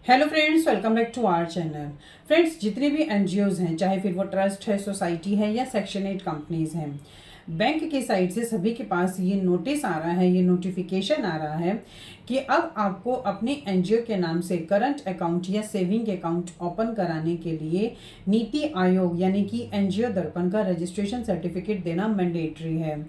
Hello friends, welcome back to our channel. Friends, जितने भी NGOs हैं, चाहे फिर वो ट्रस्ट है, सोसाइटी है या सेक्शन 8 कंपनीज़ हैं, बैंक की साइड से सभी के पास ये नोटिस आ रहा है, ये नोटिफिकेशन आ रहा है कि अब आपको अपने एनजीओ के नाम से करंट अकाउंट या सेविंग अकाउंट ओपन कराने के लिए नीति आयोग यानी कि एनजीओ दर्पण का रजिस्ट्रेशन सर्टिफिकेट देना मैंडेटरी है।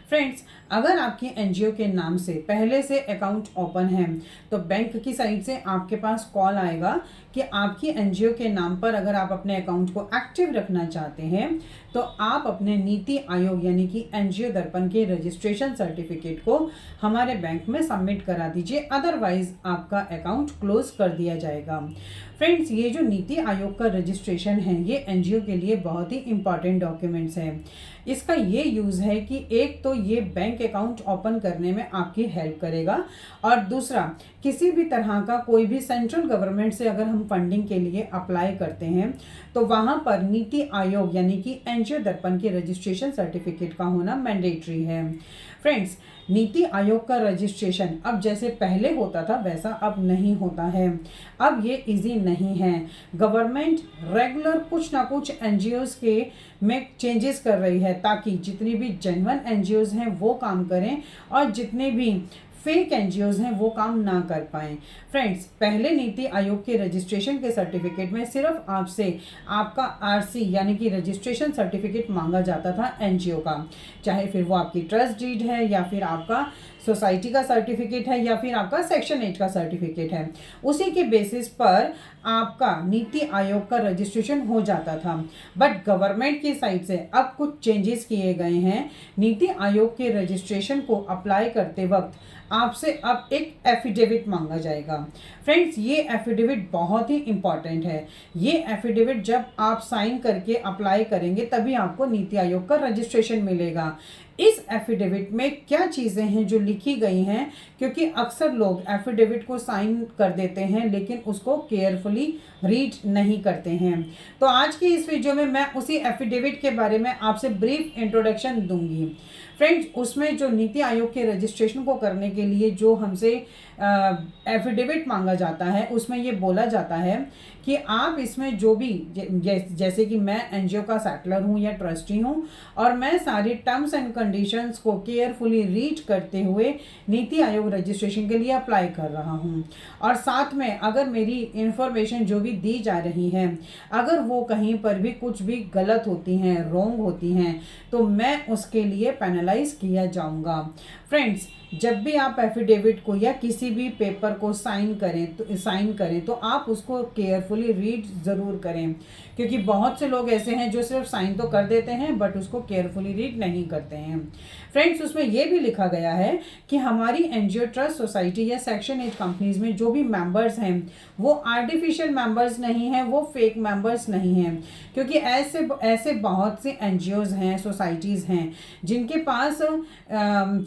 फ्रेंड्स, अगर आपकी एनजीओ के नाम से पहले से अकाउंट ओपन है तो बैंक की साइड से आपके पास कॉल आएगा कि आपकी एनजीओ के नाम पर अगर आप अपने अकाउंट को एक्टिव रखना चाहते हैं तो आप अपने नीति आयोग यानी कि एनजीओ दर्पण के रजिस्ट्रेशन सर्टिफिकेट को हमारे बैंक में सबमिट करा दीजिए, अदरवाइज आपका अकाउंट क्लोज कर दिया जाएगा। फ्रेंड्स, ये जो नीति आयोग का रजिस्ट्रेशन है ये एनजीओ के लिए बहुत ही इंपॉर्टेंट डॉक्यूमेंट्स है। इसका ये यूज़ है कि एक तो ये बैंक अकाउंट ओपन करने में आपकी हेल्प करेगा और दूसरा, किसी भी तरह का कोई भी सेंट्रल गवर्नमेंट से अगर हम फंडिंग के लिए अप्लाई करते हैं तो वहाँ पर नीति आयोग यानी कि एनजीओ दर्पण के रजिस्ट्रेशन सर्टिफिकेट का होना मैंडेटरी है। फ्रेंड्स, नीति आयोग का रजिस्ट्रेशन अब जैसे पहले होता था वैसा अब नहीं होता है। अब ये इजी नहीं है। गवर्नमेंट रेगुलर कुछ ना कुछ एनजीओज़ के में चेंजेस कर रही है ताकि जितनी भी जेन्युइन एनजीओज़ हैं वो काम करें और जितने भी फेक एनजीओज़ हैं वो काम ना कर पाएँ। फ्रेंड्स, पहले नीति आयोग के रजिस्ट्रेशन के सर्टिफिकेट में सिर्फ आपसे आपका आरसी यानी कि रजिस्ट्रेशन सर्टिफिकेट मांगा जाता था एनजीओ का, चाहे फिर वो आपकी ट्रस्ट डीड है या फिर आपका सोसाइटी का सर्टिफिकेट है या फिर आपका सेक्शन 8 का सर्टिफिकेट है। उसी के बेसिस पर आपका नीति आयोग का रजिस्ट्रेशन हो जाता था। बट गवर्नमेंट की साइड से अब कुछ चेंजेस किए गए हैं। नीति आयोग के रजिस्ट्रेशन को अप्लाई करते वक्त आपसे अब एक एफिडेविट मांगा जाएगा। फ्रेंड्स, ये एफिडेविट बहुत ही इंपॉर्टेंट है। ये एफिडेविट जब आप साइन करके अप्लाई करेंगे तभी आपको नीति आयोग का रजिस्ट्रेशन मिलेगा। इस एफिडेविट में क्या चीज़ें हैं जो लिखी गई हैं, क्योंकि अक्सर लोग एफिडेविट को साइन कर देते हैं लेकिन उसको केयरफुली रीड नहीं करते हैं। तो आज की इस वीडियो में मैं उसी एफिडेविट के बारे में आपसे ब्रीफ इंट्रोडक्शन दूंगी। फ्रेंड्स, उसमें जो नीति आयोग के रजिस्ट्रेशन को करने के लिए जो हमसे एफिडेविट मांगा जाता है उसमें ये बोला जाता है कि आप इसमें जो भी जैसे कि मैं एनजीओ का सेटलर हूँ या ट्रस्टी हूँ और मैं सारी टर्म्स एंड कंडीशंस को केयरफुली रीड करते हुए नीति आयोग रजिस्ट्रेशन के लिए अप्लाई कर रहा हूँ और साथ में अगर मेरी इंफॉर्मेशन जो भी दी जा रही है अगर वो कहीं पर भी कुछ भी गलत होती हैं, रॉन्ग होती हैं, तो मैं उसके लिए पेनलाइज किया जाऊँगा। फ्रेंड्स, जब भी आप एफिडेविट को या किसी भी पेपर को साइन करें तो आप उसको केयरफुली रीड ज़रूर करें, क्योंकि बहुत से लोग ऐसे हैं जो सिर्फ साइन तो कर देते हैं बट उसको केयरफुली रीड नहीं करते हैं। फ्रेंड्स, उसमें यह भी लिखा गया है कि हमारी एनजीओ, ट्रस्ट, सोसाइटी या सेक्शन 8 कंपनीज में जो भी मेंबर्स हैं वो आर्टिफिशियल मेंबर्स नहीं हैं, वो फेक मेंबर्स नहीं हैं, क्योंकि ऐसे बहुत से एनजीओज हैं, सोसाइटीज़ हैं जिनके पास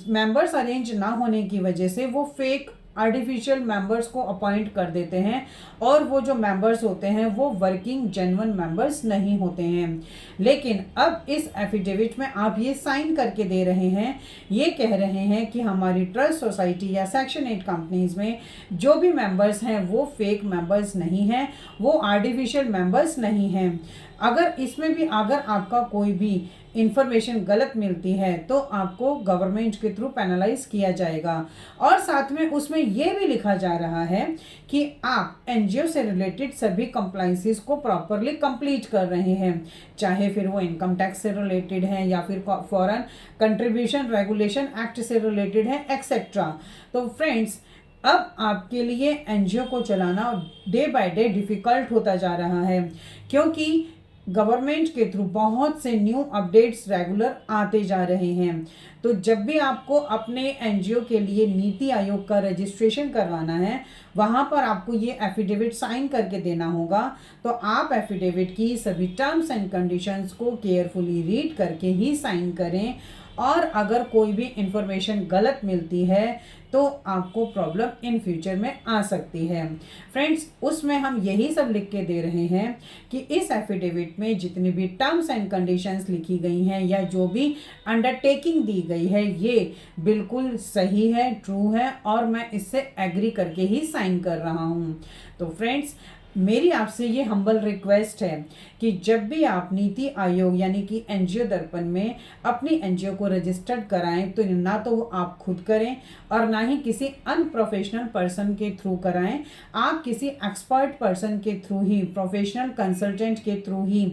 मेंबर्स अरेंज ना होने की वजह से वो फेक आर्टिफिशियल मेंबर्स को अपॉइंट कर देते हैं और वो जो मेंबर्स होते हैं वो वर्किंग जेन्युइन मेंबर्स नहीं होते हैं। लेकिन अब इस एफिडेविट में आप ये साइन करके दे रहे हैं, ये कह रहे हैं कि हमारी ट्रस्ट, सोसाइटी या सेक्शन 8 कंपनीज में जो भी मेंबर्स हैं वो फेक मेंबर्स नहीं हैं, वो आर्टिफिशियल मेंबर्स नहीं हैं। अगर इसमें भी अगर आपका कोई भी इंफॉर्मेशन गलत मिलती है तो आपको गवर्नमेंट के थ्रू पेनलाइज किया जाएगा। और साथ में उसमें यह भी लिखा जा रहा है कि आप एनजीओ से रिलेटेड सभी कंप्लाइंसेस को प्रॉपरली कंप्लीट कर रहे हैं, चाहे फिर वो इनकम टैक्स से रिलेटेड है या फिर फॉरेन कंट्रीब्यूशन रेगुलेशन एक्ट से रिलेटेड है, एक्सेट्रा। तो फ्रेंड्स, अब आपके लिए एनजीओ को चलाना डे बाय डे डिफ़िकल्ट होता जा रहा है, क्योंकि गवर्नमेंट के थ्रू बहुत से न्यू अपडेट्स रेगुलर आते जा रहे हैं। तो जब भी आपको अपने एनजीओ के लिए नीति आयोग का रजिस्ट्रेशन करवाना है वहाँ पर आपको ये एफिडेविट साइन करके देना होगा। तो आप एफिडेविट की सभी टर्म्स एंड कंडीशंस को केयरफुली रीड करके ही साइन करें और अगर कोई भी इंफॉर्मेशन गलत मिलती है तो आपको प्रॉब्लम इन फ्यूचर में आ सकती है। फ्रेंड्स, उसमें हम यही सब लिख के दे रहे हैं कि इस एफिडेविट में जितनी भी टर्म्स एंड कंडीशंस लिखी गई हैं या जो भी अंडरटेकिंग दी गई है ये बिल्कुल सही है, ट्रू है और मैं इससे एग्री करके ही साइन कर रहा हूँ। तो फ्रेंड्स, मेरी आपसे ये हम्बल रिक्वेस्ट है कि जब भी आप नीति आयोग यानी कि एनजीओ दर्पण में अपनी एनजीओ को रजिस्टर्ड कराएं तो ना तो वो आप खुद करें और ना ही किसी अनप्रोफेशनल पर्सन के थ्रू कराएं। आप किसी एक्सपर्ट पर्सन के थ्रू ही, प्रोफेशनल कंसल्टेंट के थ्रू ही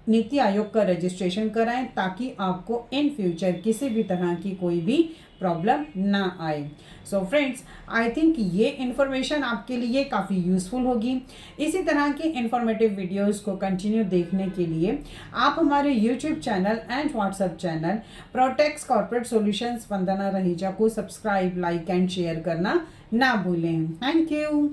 नीति आयोग का रजिस्ट्रेशन कराएं ताकि आपको इन फ्यूचर किसी भी तरह की कोई भी प्रॉब्लम ना आए। सो फ्रेंड्स, आई थिंक ये इन्फॉर्मेशन आपके लिए काफ़ी यूज़फुल होगी। इसी तरह की इंफॉर्मेटिव वीडियोस को कंटिन्यू देखने के लिए आप हमारे YouTube channel and WhatsApp channel Protex corporate solutions Vandana Raheja को सब्सक्राइब, लाइक एंड शेयर करना ना भूलें। Thank you.